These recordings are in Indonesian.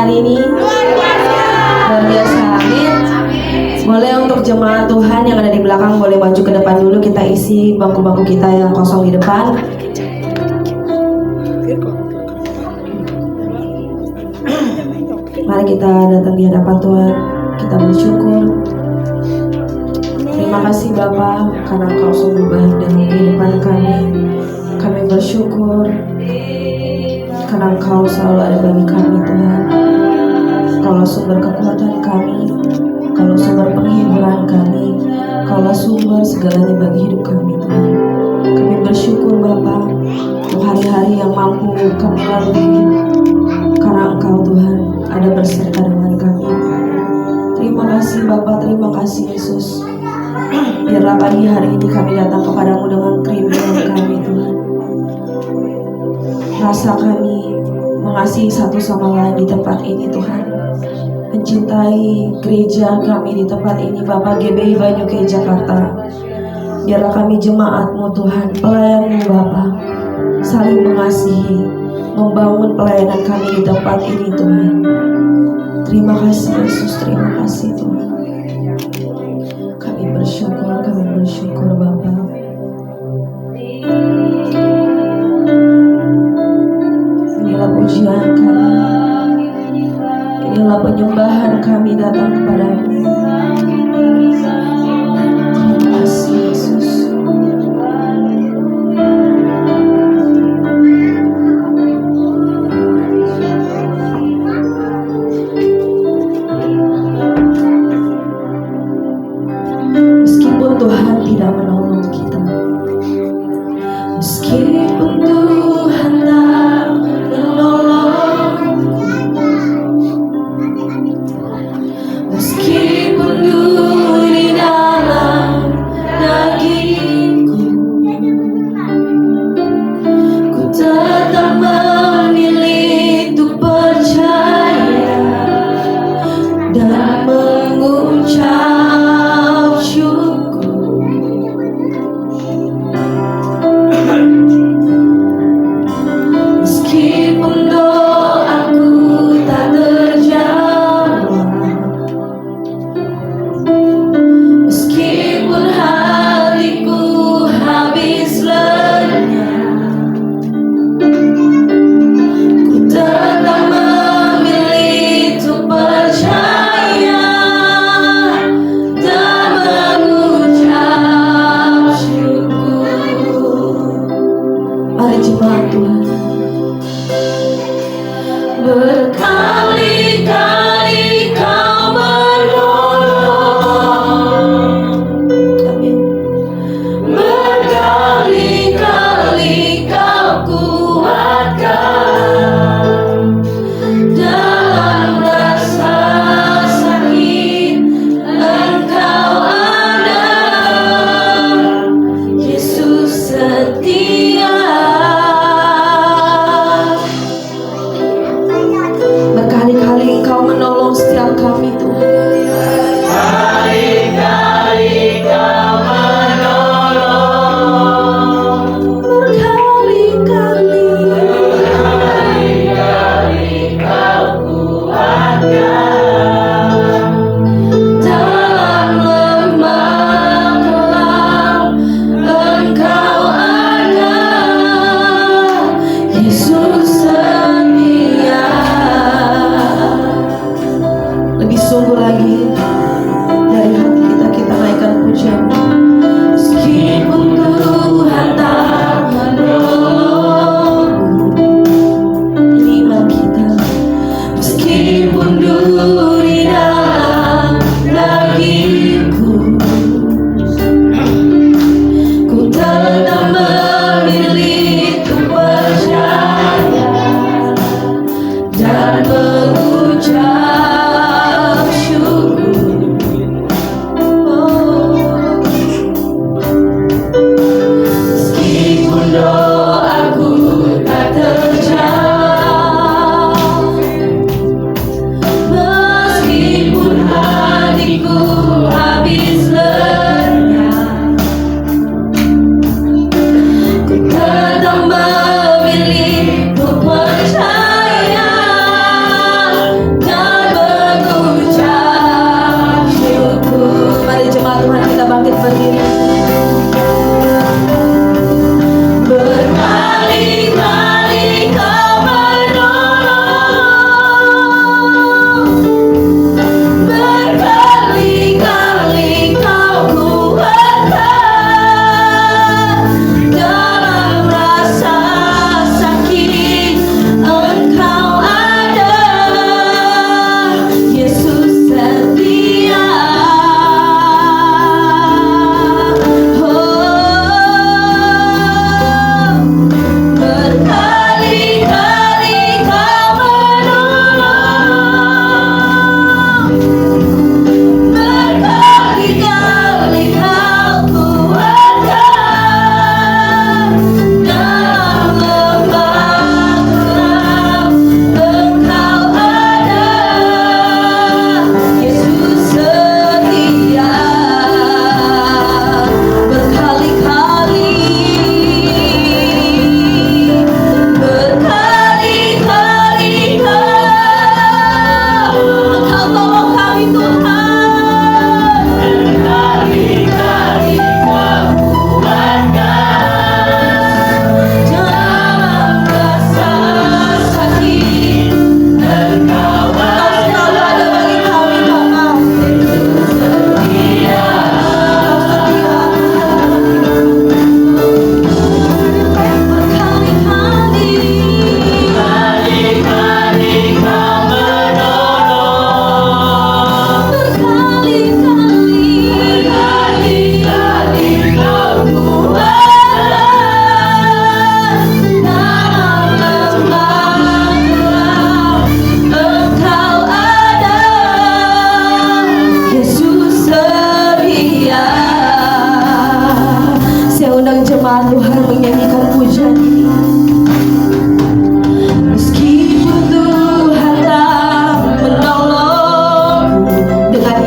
hari ini? Luar biasa, amin. Boleh untuk jemaat Tuhan yang ada di belakang boleh maju ke depan dulu, kita isi bangku-bangku kita yang kosong di depan. Mari kita datang di hadapan Tuhan, kita bersyukur. Terima kasih Bapa karena Engkau sungguh baik dalam kehidupan kami. Kami bersyukur karena Engkau selalu ada bagi kami Tuhan. Kaulah sumber kekuatan kami, Kaulah sumber penghiburan kami, Kaulah sumber segalanya bagi hidup kami Tuhan. Kami bersyukur Bapa untuk hari-hari yang mampu kami lalui karena Engkau Tuhan ada berserta dengan kami. Terima kasih Bapa, terima kasih Yesus. Biarlah pagi hari ini kami datang kepadamu dengan kerinduan kami Tuhan. Rasa kami mengasihi satu sama lain di tempat ini Tuhan. Mencintai gereja kami di tempat ini Bapak GBI Banyuke Jakarta. Biarlah kami jemaatmu Tuhan, pelayanmu Bapak, saling mengasihi, membangun pelayanan kami di tempat ini Tuhan. Terima kasih Yesus, terima kasih Tuhan. Kami bersyukur Bapak. Inilah pujian kami, inilah penyembahan kami datang kepadamu. Terima kasih Yesus. Meskipun Tuhan tidak menolong kita, meskipun Tuhan tak menolong, meskipun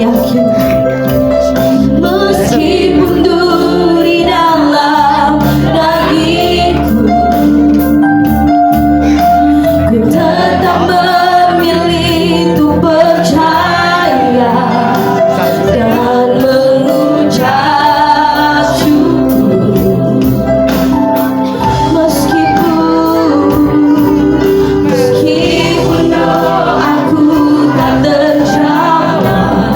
yakin meskipun duri dalam dagingku, ku tetap memilih untuk percaya dan mengucap syukur. Meskipun doaku tak terjawab,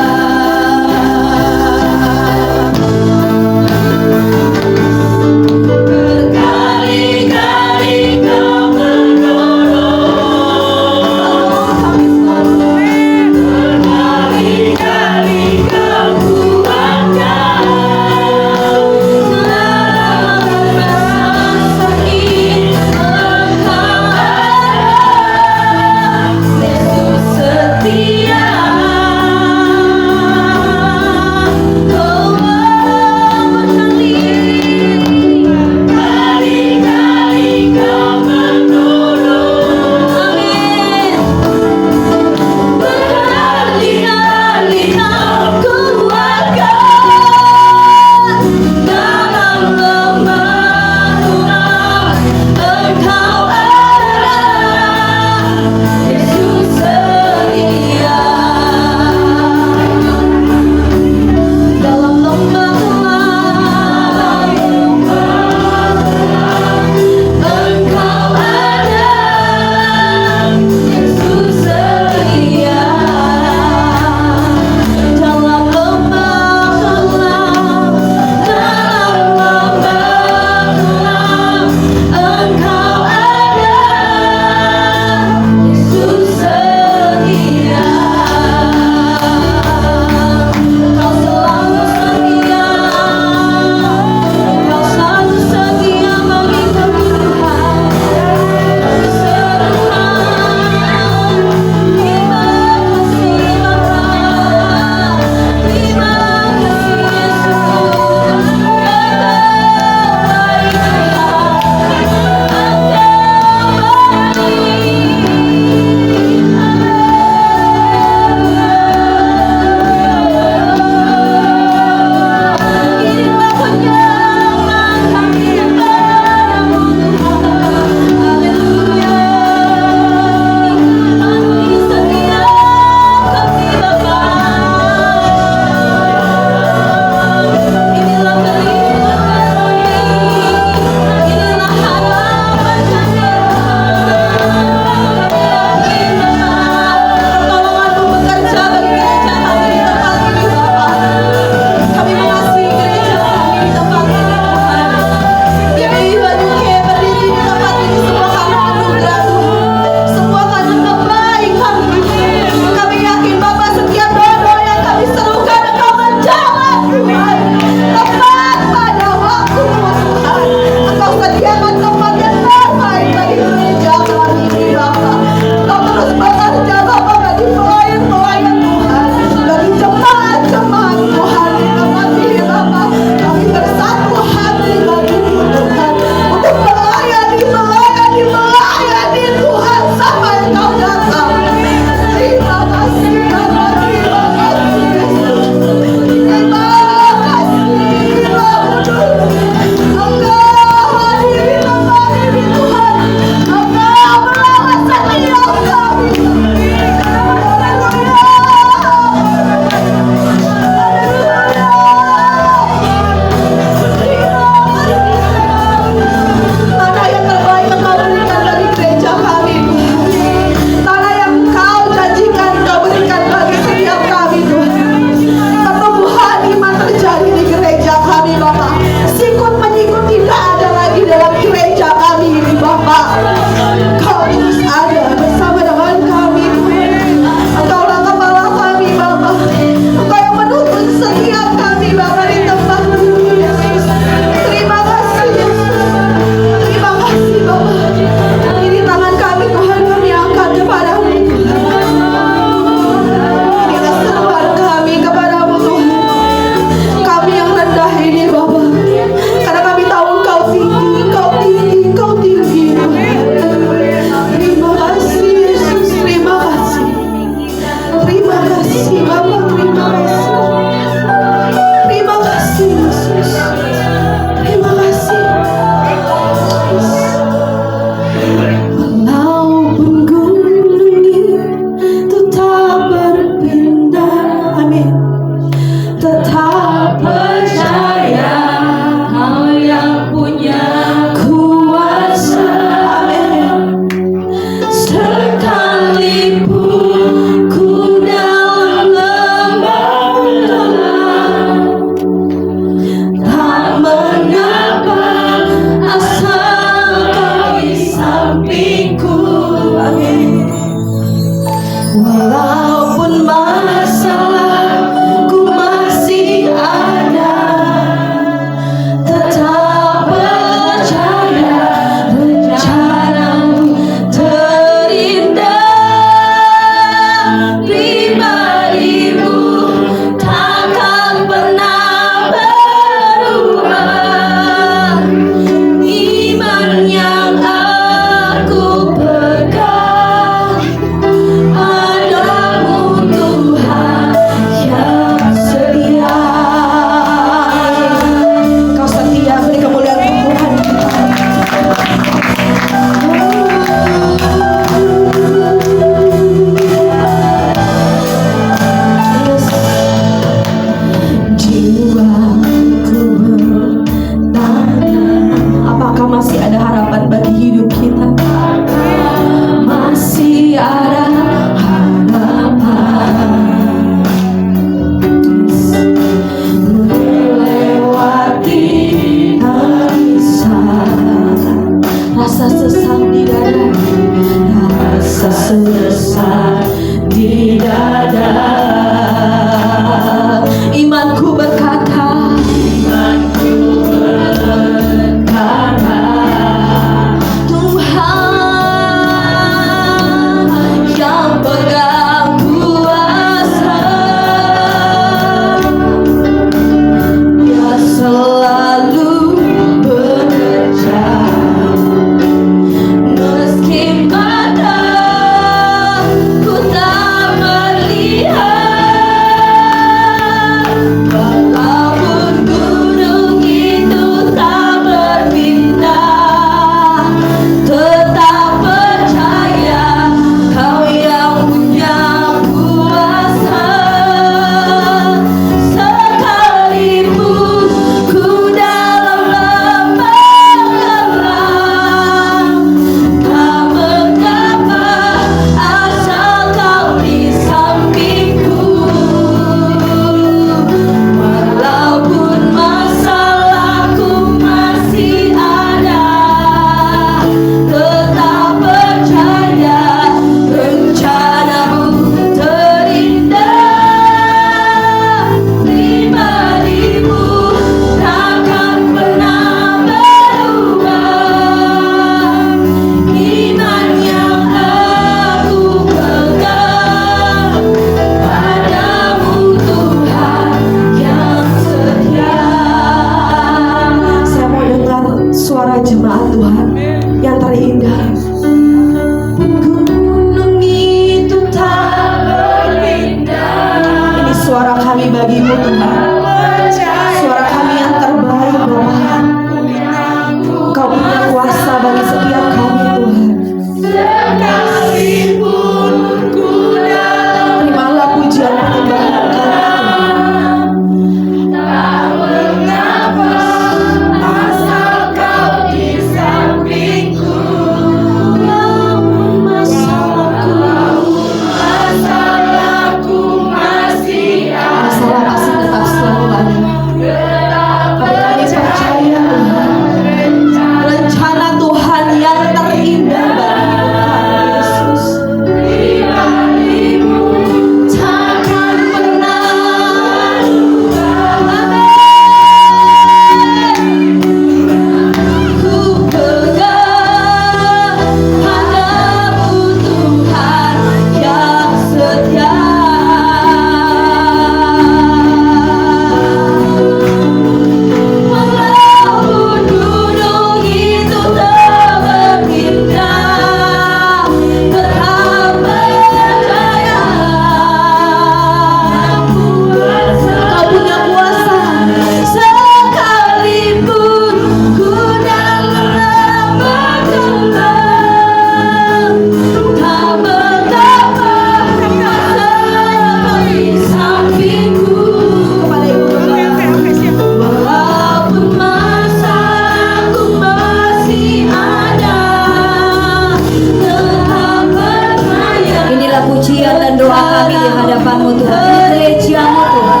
kami di hadapan-Mu Tuhan. Ini gereja-Mu Tuhan.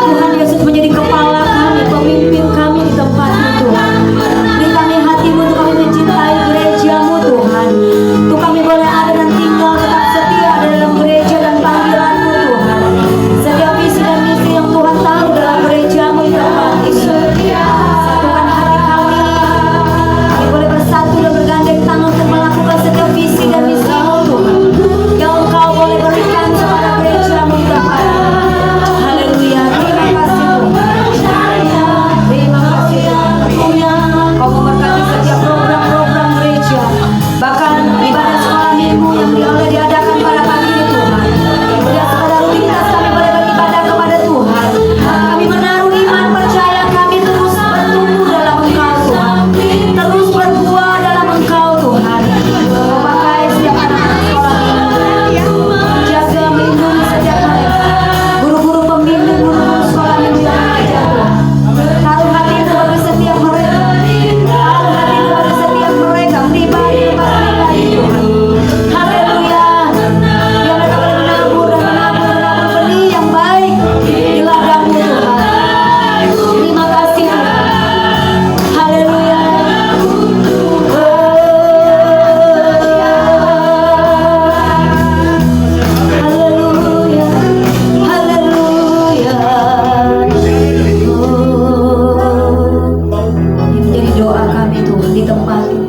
Tuhan Yesus menjadi kepala kami, pemimpin kami di tempat-Mu Tuhan. Beri kami hati-Mu untuk kami mencintai gereja-Mu Tuhan. Untuk kami boleh ada dan tinggal tetap setia dalam gereja dan panggilan-Mu Tuhan. Setiap visi dan misi yang Tuhan taruh dalam gereja-Mu di tempat ini. Satukan hati kami. Kami boleh bersatu dan bergandeng tangan untuk melakukan setiap visi dan misi-Mu Tuhan. Yang Engkau boleh berikan kepada gereja-Mu di tempat ini. Haleluya. Terima kasih Tuhan. Terima kasih Tuhan. Kau memberkati setiap program-program gereja. Bahkan ibadah sekolah minggu yang boleh diadakan pada pagi ini Tuhan. Tidak sekadar rutinitas kami boleh beribadah kepada Tuhan. Kami menaruh iman percaya kami terus bertumbuh dalam Engkau Tuhan. Terus berbuah dalam Engkau Tuhan. Kau pakai setiap anak-anak sekolah minggu. Jaga melindungi setiap mereka. Guru-guru pembimbing, guru-guru sekolah minggu yang mengajar Tuhan. Taruh hati kepada setiap mereka. Taruh hati kepada setiap mereka. Pribadi Tuhan. Haleluya. Biar mereka boleh menabur dan menabur benih yang baik di ladang-Mu Tuhan. Terima kasih Tuhan. Haleluya. Haleluya. Haleluya. Ini menjadi doa kami Tuhan di tempat ini.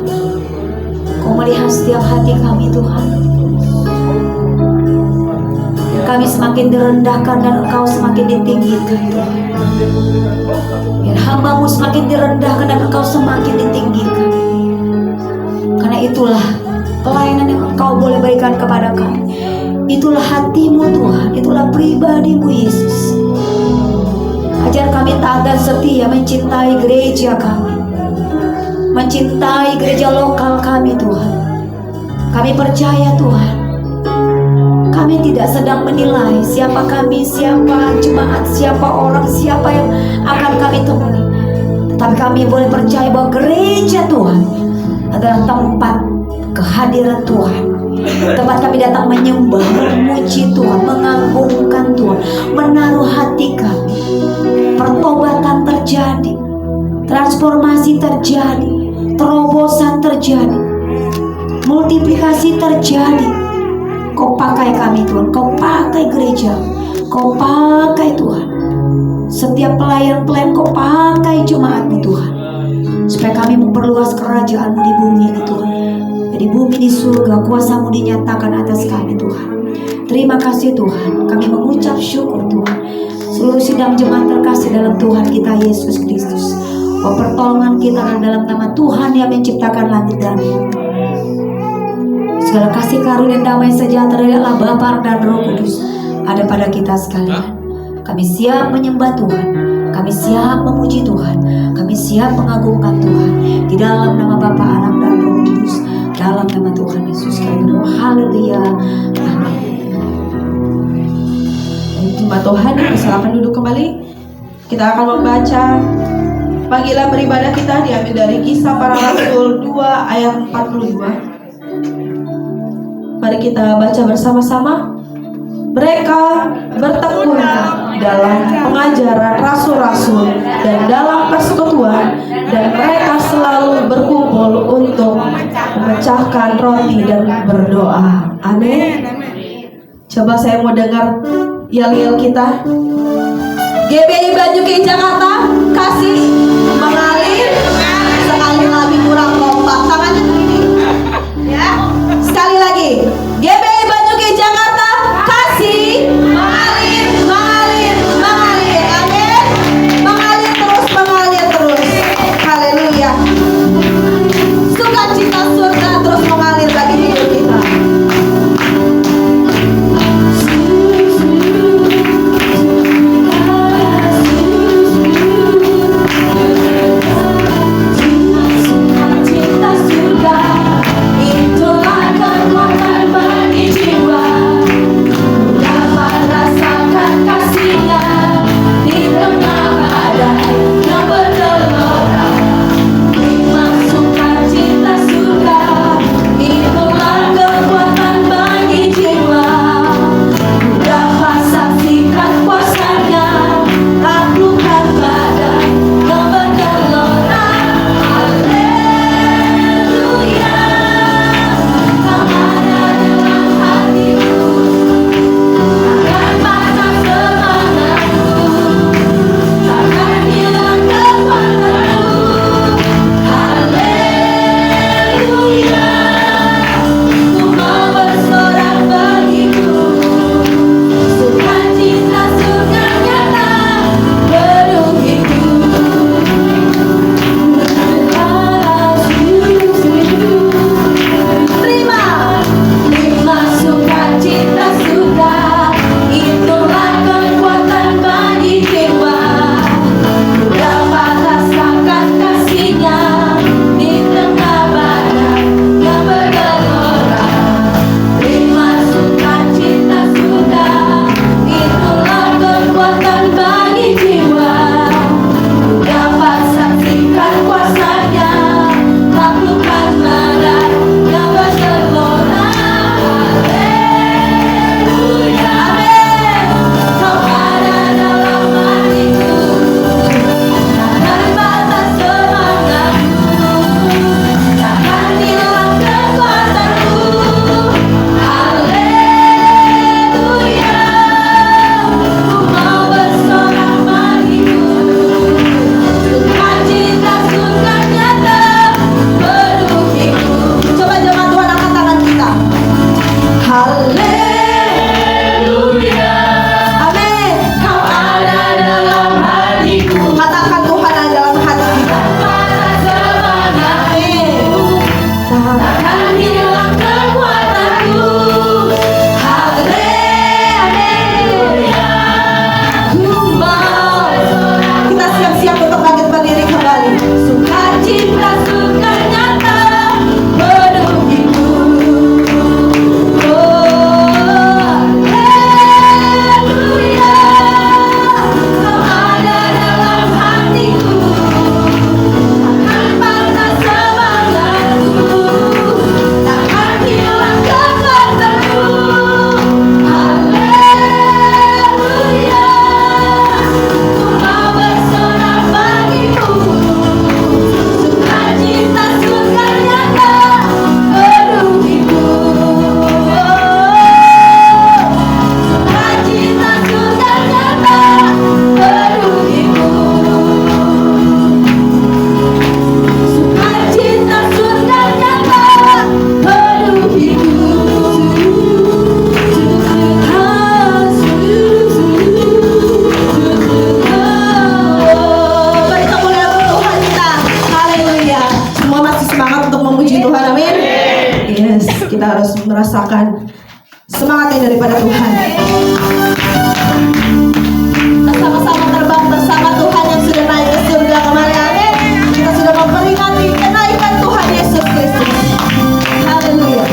Kau melihat setiap hati kami Tuhan. Biar kami semakin direndahkan dan Engkau semakin ditinggikan Tuhan. Biar hamba-Mu semakin direndahkan dan Engkau semakin ditinggikan. Karena itulah pelayanan yang Engkau boleh berikan kepada kami. Itulah hati-Mu Tuhan. Itulah pribadi-Mu Yesus. Ajar kami taat dan setia mencintai gereja kami. Mencintai gereja lokal kami Tuhan. Kami percaya Tuhan, kami tidak sedang menilai siapa kami, siapa jemaat, siapa orang, siapa yang akan kami temui. Tetapi kami boleh percaya bahwa gereja Tuhan adalah tempat kehadiran Tuhan. Tempat kami datang menyembah, memuji Tuhan, mengagungkan Tuhan, menaruh hati kami. Pertobatan terjadi, transformasi terjadi, terobosan terjadi, multiplikasi terjadi. Kau pakai kami Tuhan, Kau pakai gereja, Kau pakai Tuhan. Setiap pelayan-pelayan Kau pakai jemaat-Mu Tuhan. Supaya kami memperluas kerajaan-Mu di bumi ini Tuhan. Di bumi di surga kuasa-Mu dinyatakan atas kami Tuhan. Terima kasih Tuhan. Kami mengucap syukur Tuhan. Seluruh sidang jemaat terkasih dalam Tuhan kita Yesus Kristus. Pertolongan kita dalam nama Tuhan yang menciptakan langit dan bumi. Segala kasih karunia dan damai sejahtera dari Allah Bapa dan Roh Kudus ada pada kita sekalian. Kami siap menyembah Tuhan. Kami siap memuji Tuhan. Kami siap mengagungkan Tuhan. Di dalam nama Bapa, Anak dan Roh Kudus. Dalam nama Tuhan Yesus kami berdoa. Haleluya. Amin. Jemaat Tuhan, silakan duduk kembali. Kita akan membaca panggilan beribadah kita diambil dari Kisah Para Rasul 2 ayat 42. Mari kita baca bersama-sama. Mereka bertekun dalam pengajaran rasul-rasul dan dalam persekutuan, dan mereka selalu berkumpul untuk memecahkan roti dan berdoa. Amin. Coba saya mau dengar yel-yel kita. GBI Banyuki Jakarta, kasih mengalir sekali lagi kurang kompak. Tangannya begini. Ya. Sekali lagi. GBI Banyuki Jakarta, kasih mengalir, mengalir, mengalir. Amin. Mengalir terus, mengalir terus. Haleluya. Sukacita surga terus mengalir bagi hidup kita. merasakan semangatnya daripada Tuhan. Kita sama-sama terbang bersama Tuhan yang sudah naik ke surga kemarin. Amin. Kita sudah memperingati kenaikan Tuhan Yesus Kristus. Haleluya.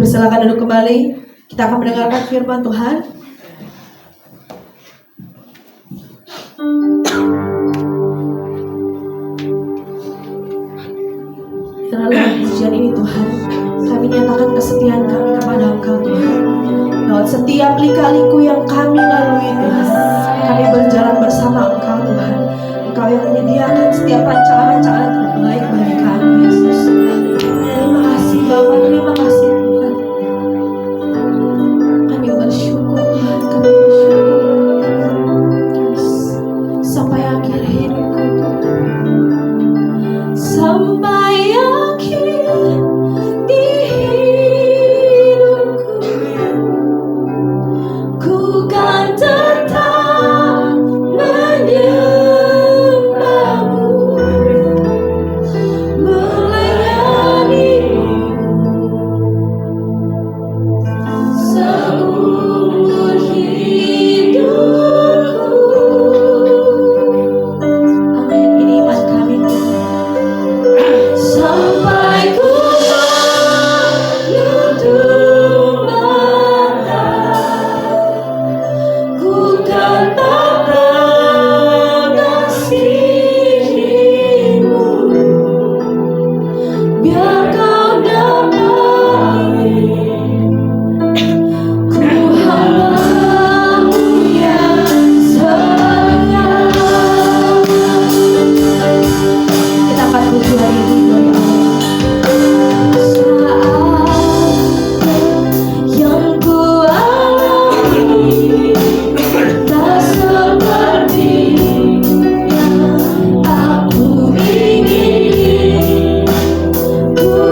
Silakan duduk kembali. Kita akan mendengarkan firman Tuhan. Dalam pujian ini Tuhan, kami nyatakan kesetiaan kami kepada Engkau Tuhan. Lewat setiap lika-liku yang kami lalui Tuhan, kami berjalan bersama Engkau Tuhan. Engkau yang menyediakan setiap rancangan-rancangan terbaik bagi kami Yesus. Terima kasih Bapa, terima kasih Tuhan. Kami bersyukur Tuhan, kami bersyukur sampai akhir hidupku Tuhan. Sampai akhir di hidupku, ku kan tetap menyembahmu. biar kau dapat ku hambamu yang sayang. Kita akan puji hari ini ya Allah. Saat yang ku alami tak seperti yang aku ingin. Ku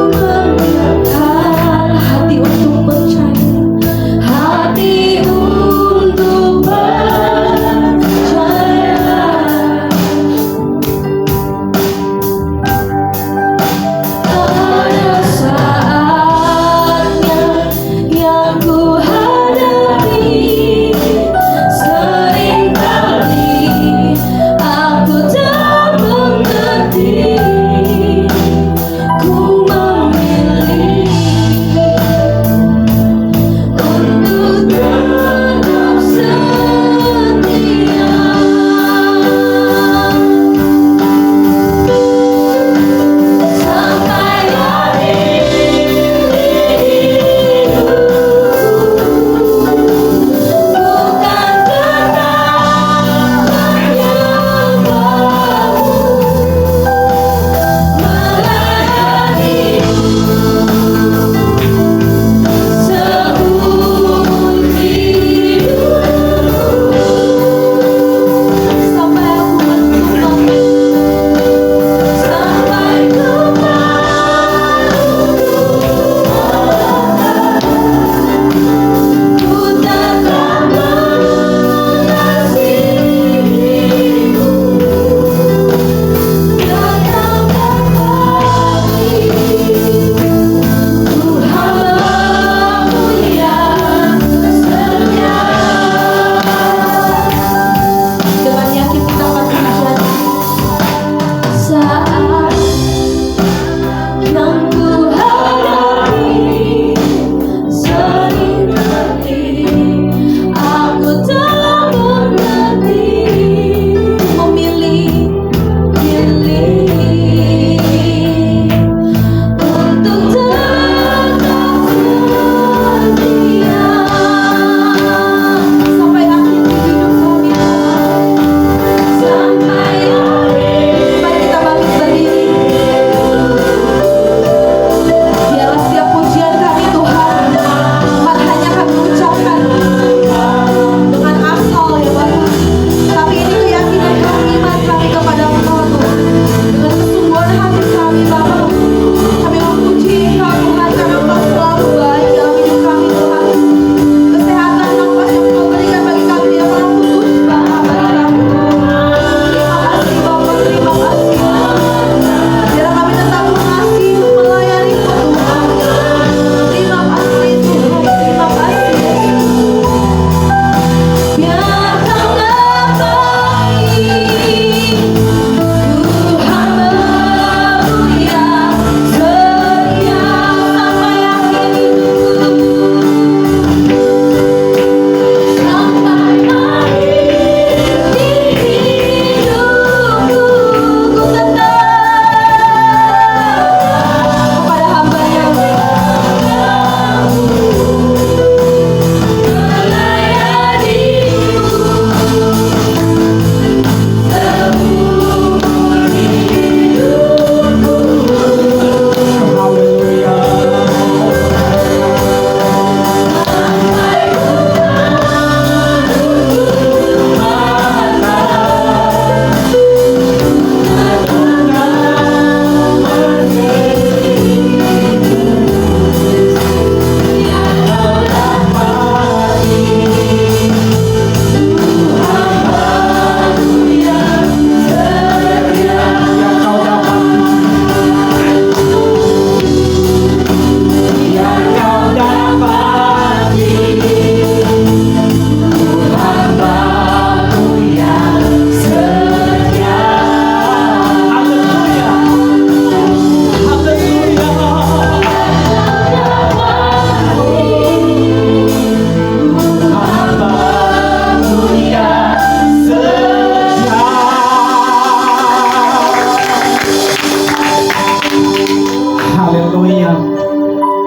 Haleluya.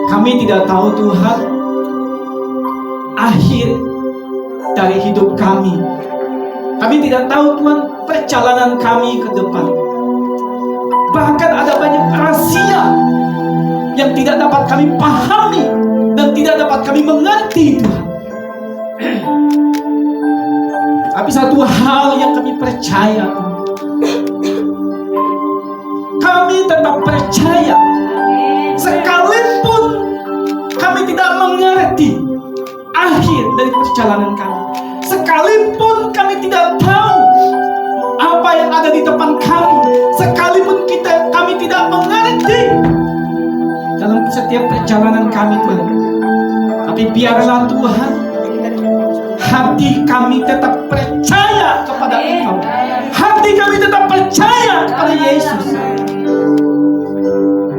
Kami tidak tahu Tuhan akhir dari hidup kami. Kami tidak tahu Tuhan perjalanan kami ke depan. Bahkan ada banyak rahasia yang tidak dapat kami pahami dan tidak dapat kami mengerti Tuhan. Tapi satu hal yang kami percaya, kami tetap percaya sekalipun kami tidak mengerti akhir dari perjalanan kami, sekalipun kami tidak tahu apa yang ada di depan kami, sekalipun kami tidak mengerti dalam setiap perjalanan kami Tuhan. Tapi biarlah Tuhan, hati kami tetap percaya kepada Engkau. Hati kami tetap percaya kepada Yesus.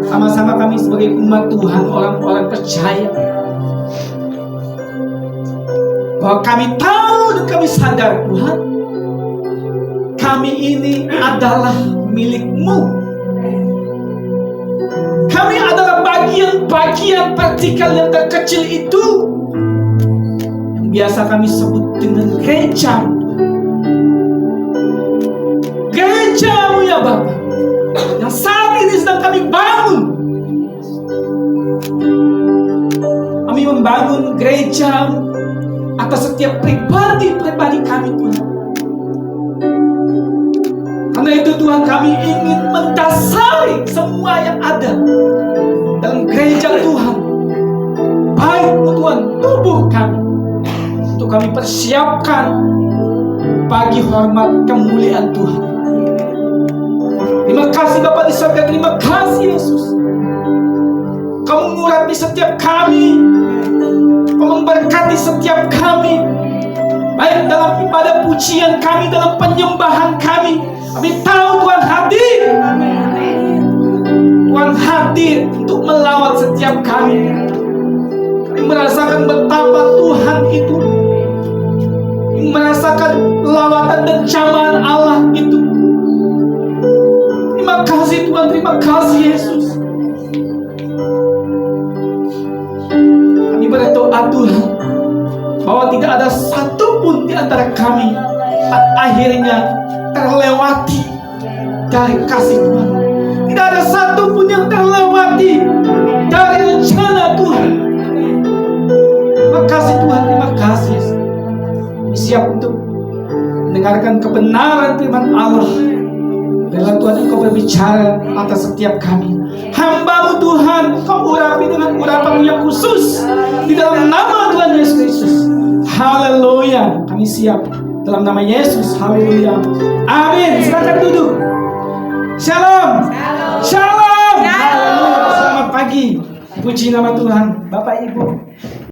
Sama-sama kami sebagai umat Tuhan, orang-orang percaya bahwa kami tahu dan kami sadar Tuhan, kami ini adalah milik-Mu. Kami adalah bagian-bagian partikel yang terkecil itu yang biasa kami sebut dengan gereja. Gereja-Mu ya Bapa, yang saat ini sedang kami bangun. Kami membangun gereja atas setiap pribadi-pribadi kami Tuhan. Karena itu Tuhan, kami ingin mendasari semua yang ada dalam gereja Tuhan, baik Tuhan tubuh kami, untuk kami persiapkan bagi hormat kemuliaan Tuhan. Terima kasih Bapa di surga, terima kasih Yesus. Kau mengurapi setiap kami, Kau memberkati setiap kami, baik dalam ibadah pujian kami, dalam penyembahan kami. Kami tahu Tuhan hadir. Tuhan hadir untuk melawat setiap kami. Kami merasakan betapa Tuhan itu, kami merasakan lawatan dan cambaan Allah itu. Terima kasih Tuhan, terima kasih Yesus. Kami berdoa Tuhan, bahwa tidak ada satupun di antara kami akhirnya terlewati dari kasih Tuhan. Tidak ada satupun yang terlewati dari rencana Tuhan. Terima kasih Tuhan, terima kasih. Kami siap untuk mendengarkan kebenaran firman Allah. Biarlah Tuhan Engkau berbicara atas setiap kami. Hamba-Mu Tuhan, Kau urapi dengan urapan yang khusus di dalam nama Tuhan Yesus Kristus. Haleluya. Kami siap dalam nama Yesus. Haleluya. Amin. Silakan duduk. Shalom. Shalom. Haleluya. Selamat pagi. Puji nama Tuhan. Bapak Ibu,